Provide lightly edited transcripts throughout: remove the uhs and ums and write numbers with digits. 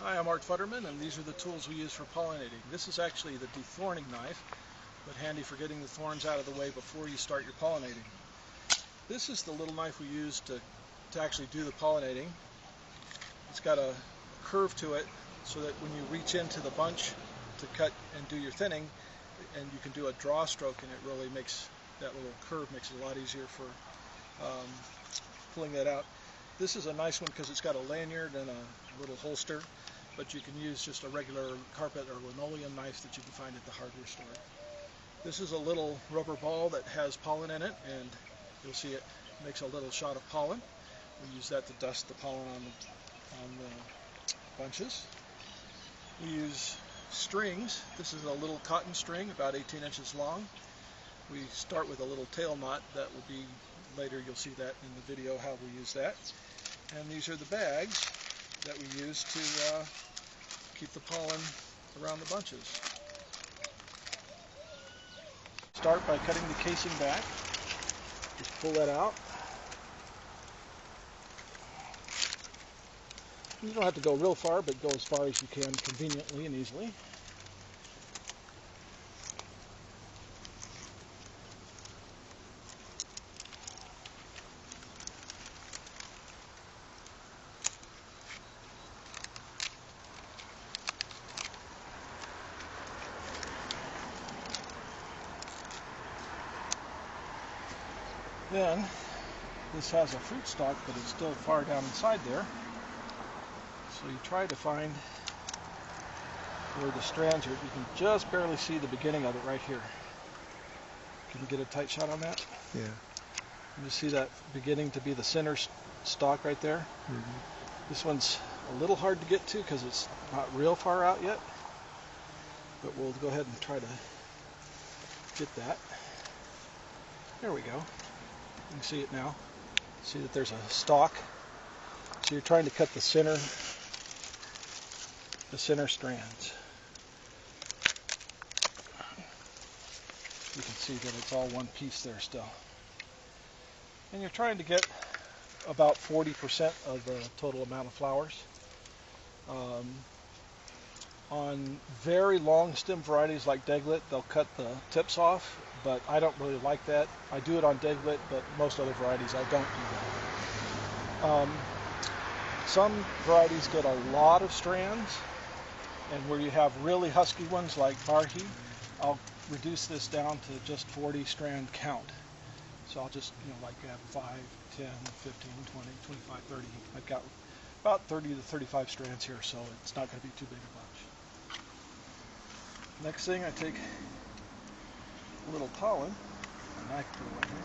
Hi, I'm Art Futterman, and these are the tools we use for pollinating. This is actually the dethorning knife, but handy for getting the thorns out of the way before you start your pollinating. This is the little knife we use to actually do the pollinating. It's got a curve to it so that when you reach into the bunch to cut and do your thinning, and you can do a draw stroke, and it really makes that little curve makes it a lot easier for pulling that out. This is a nice one because it's got a lanyard and a little holster, but you can use just a regular carpet or linoleum knife that you can find at the hardware store. This is a little rubber ball that has pollen in it, and you'll see it makes a little shot of pollen. We use that to dust the pollen on the bunches. We use strings. This is a little cotton string about 18 inches long. We start with a little tail knot. That will be later, you'll see that in the video how we use that. And these are the bags that we use to keep the pollen around the bunches. Start by cutting the casing back. Just pull that out. You don't have to go real far, but go as far as you can conveniently and easily. Then, this has a fruit stalk, but it's still far down inside there. So you try to find where the strands are. You can just barely see the beginning of it right here. Can you get a tight shot on that? Yeah. You see that beginning to be the center stalk right there? Mm-hmm. This one's a little hard to get to because it's not real far out yet. But we'll go ahead and try to get that. There we go. You can see it now. See that there's a stalk. So you're trying to cut the center strands. You can see that it's all one piece there still. And you're trying to get about 40% of the total amount of flowers. On very long stem varieties like Deglet, they'll cut the tips off, but I don't really like that. I do it on Deglet, but most other varieties I don't do that. Some varieties get a lot of strands, and where you have really husky ones like Barhi, I'll reduce this down to just 40 strand count. So I'll just, like have 5, 10, 15, 20, 25, 30. I've got about 30 to 35 strands here, so it's not going to be too big a bunch. Next thing, I take a little pollen, and I can put it right here.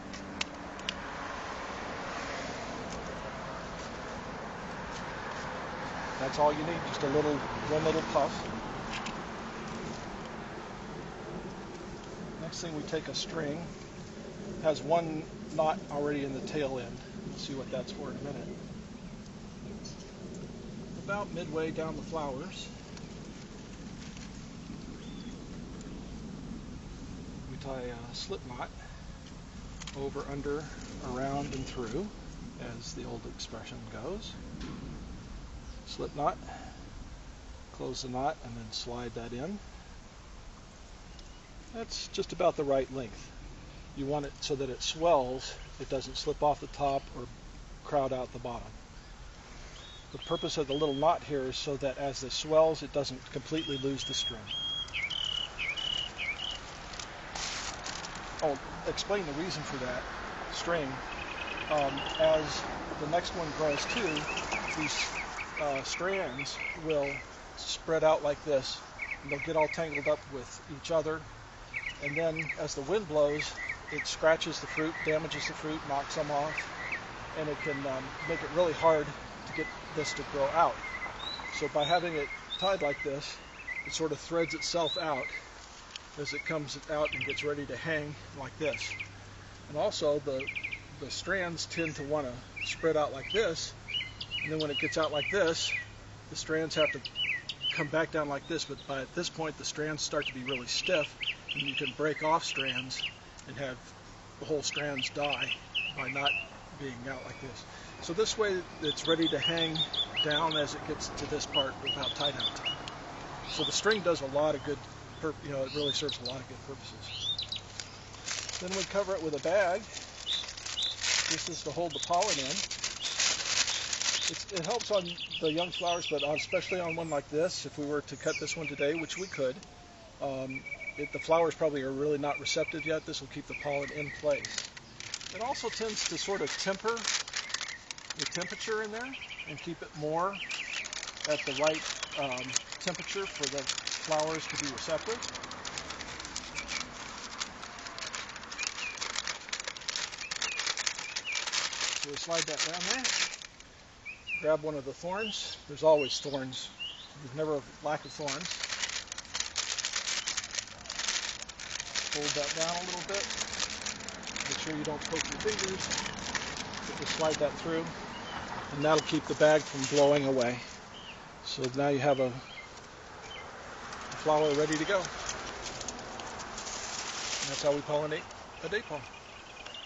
That's all you need, just one little puff. Next thing, we take a string. It has one knot already in the tail end. We'll see what that's for in a minute. About midway down the flowers, we tie a slip knot over, under, around, and through, as the old expression goes. Slip knot, close the knot, and then slide that in. That's just about the right length. You want it so that it swells, it doesn't slip off the top or crowd out the bottom. The purpose of the little knot here is so that as this swells, it doesn't completely lose the string. I'll explain the reason for that string. As the next one grows too, these strands will spread out like this, and they'll get all tangled up with each other, and then as the wind blows, it scratches the fruit, damages the fruit, knocks them off, and it can make it really hard to get this to grow out. So by having it tied like this, it sort of threads itself out as it comes out and gets ready to hang like this. And also the strands tend to want to spread out like this, and then when it gets out like this, the strands have to come back down like this, but by this point the strands start to be really stiff, and you can break off strands and have the whole strands die by not being out like this. So this way it's ready to hang down as it gets to this part without tie-down time. So the string does a lot of good, it really serves a lot of good purposes. Then we cover it with a bag. This is to hold the pollen in. It helps on the young flowers, but especially on one like this, if we were to cut this one today, which we could, the flowers probably are really not receptive yet. This will keep the pollen in place. It also tends to sort of temper the temperature in there and keep it more at the right temperature for the flowers to be receptive. So we slide that down there, grab one of the thorns. There's always thorns. There's never a lack of thorns. Fold that down a little bit. Make sure you don't poke your fingers. Just slide that through, and that'll keep the bag from blowing away. So now you have a flower ready to go. And that's how we pollinate a date palm.